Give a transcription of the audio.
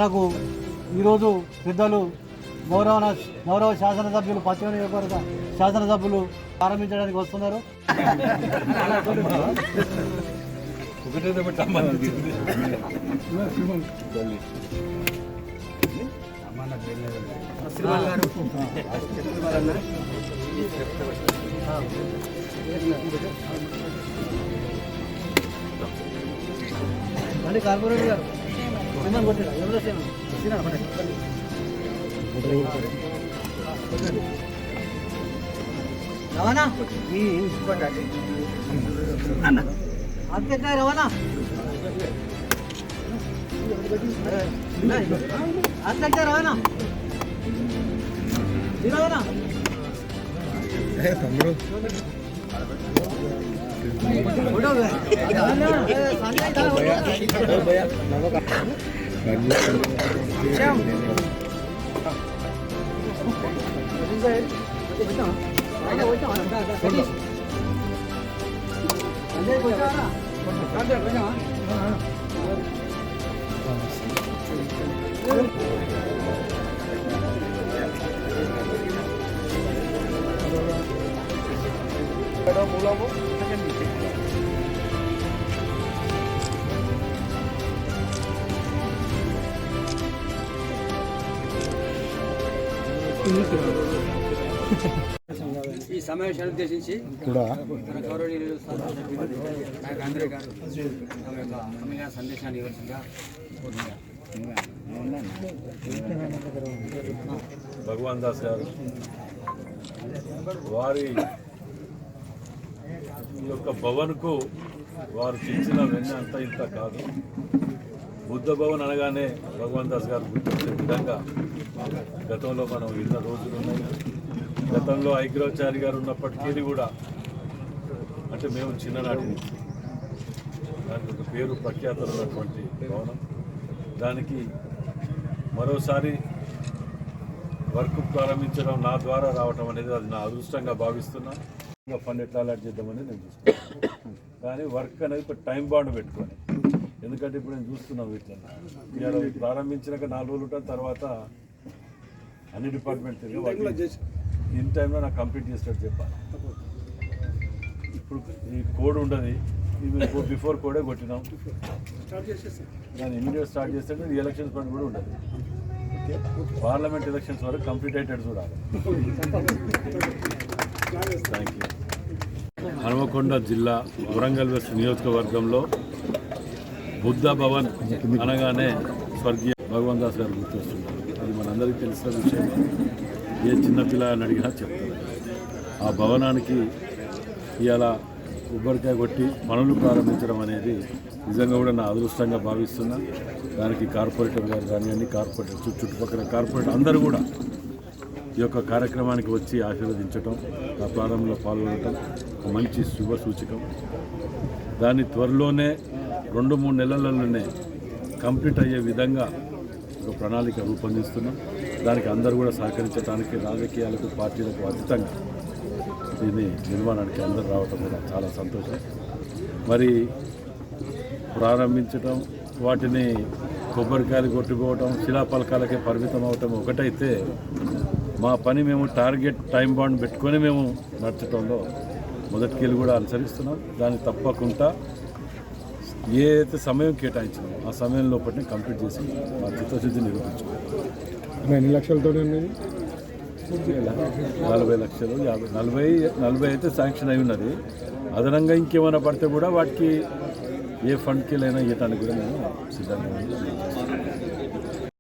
నాకు ఈరోజు పెద్దలు గౌరవ శాసనసభ్యులు పశ్చిమ నియోజకవర్గ శాసనసభ్యులు ప్రారంభించడానికి వస్తున్నారు. కార్పొరేటర్ గారు రవాణా అంతే రవాణా అంతే రవాణా రవాణా తమ్ముడు ఈ సమావేశాన్ని ఉద్దేశించి గౌరవనీయులు ఆంధ్రే గారు సందేశాన్ని ఇవ్వాల్సిందిగా భగవాన్ దాస్ గారు వారి యొక్క భవన్కు వారు తెచ్చిన వెన్న అంతా ఇంత కాదు. బుద్ధ భవన్ అనగానే భగవాన్ దాస్ గారు గుర్తొచ్చే విధంగా గతంలో మనం విన్న రోజులు ఉన్నాయి. గతంలో ఐగ్రాచారి గారు ఉన్నప్పటికీ కూడా అంటే మేము చిన్ననాటి నుంచి దానికి ఒక పేరు ప్రఖ్యాతలు ఉన్నటువంటి భవనం, దానికి మరోసారి వర్క్ ప్రారంభించడం నా ద్వారా రావటం అనేది అది నా అదృష్టంగా భావిస్తున్నా. ఇంకా ఫండ్ ఎట్లా అలాట్ చేద్దామని నేను చూస్తున్నాను. కానీ వర్క్ అనేది ఒక టైం బాండ్ పెట్టుకొని, ఎందుకంటే ఇప్పుడు నేను చూస్తున్నాను వీటిలో ఇవాళ ప్రారంభించినాక 4 రోజులు ఉంటుంది, తర్వాత అన్ని డిపార్ట్మెంట్ ఇన్ టైంలో నాకు కంప్లీట్ చేసినట్టు చెప్పాలి. ఇప్పుడు ఈ కోడ్ ఉండదు, ఇవి బిఫోర్ కోడే కొట్టినాం, దాన్ని ఇమీడియట్ స్టార్ట్ చేస్తే ఈ ఎలక్షన్స్ ఫండ్ కూడా ఉండదు. పార్లమెంట్ ఎలక్షన్స్ వరకు కంప్లీట్ అయ్యేటట్టు చూడాలి. Thank you. హనుమకొండ జిల్లా వరంగల్ వెస్ట్ నియోజకవర్గంలో బుద్ధ భవన్ అనగానే స్వర్గీయ భగవాన్ దాస్ గారు గుర్తొస్తున్నారు. అది మనందరికీ తెలిసిన విషయం, ఏ చిన్నపిల్లని అడిగినా చెప్తారు. ఆ భవనానికి ఇవాళ కొబ్బరికాయ కొట్టి పనులు ప్రారంభించడం అనేది నిజంగా కూడా నా అదృష్టంగా భావిస్తున్నా. దానికి కార్పొరేటర్ గారు కానివ్వండి, కార్పొరేటర్ చుట్టుపక్కల కార్పొరేటర్ అందరూ కూడా ఈ యొక్క కార్యక్రమానికి వచ్చి ఆశీర్వదించడం, ఆ ప్రారంభంలో పాల్గొనడం ఒక మంచి శుభ సూచకం. దాన్ని త్వరలోనే 2-3 నెలలలోనే కంప్లీట్ అయ్యే విధంగా ఒక ప్రణాళిక రూపొందిస్తున్నాం. దానికి అందరూ కూడా సహకరించడానికి రాజకీయాలకు పార్టీలకు అతీతంగా దీన్ని నిర్మాణానికి అందరూ రావటం కూడా చాలా సంతోషం. మరి ప్రారంభించటం, వాటిని కొబ్బరికాయలు కొట్టుకోవటం, శిలాపలకాలకే పరిమితం అవటం ఒకటైతే, మా పని మేము టార్గెట్ టైం బాండ్ పెట్టుకొని మేము నడచడంలో మొదటికెళ్ళి కూడా అనుసరిస్తున్నాం. దాన్ని తప్పకుండా ఏ అయితే సమయం కేటాయించినామో ఆ సమయం లోపలనే కంప్లీట్ చేసి మా చిత్తశుద్ధి నిరూపించుకోవాలి. ఎన్ని లక్షలతో ఉన్నది? 40 లక్షలు, 40 అయితే శాంక్షన్ అయి ఉన్నది. అదనంగా ఇంకేమైనా పడితే కూడా వాటికి ఏ ఫండ్కి అయినా ఇవ్వడానికి కూడా మేము సిద్ధంగా ఉన్నాం.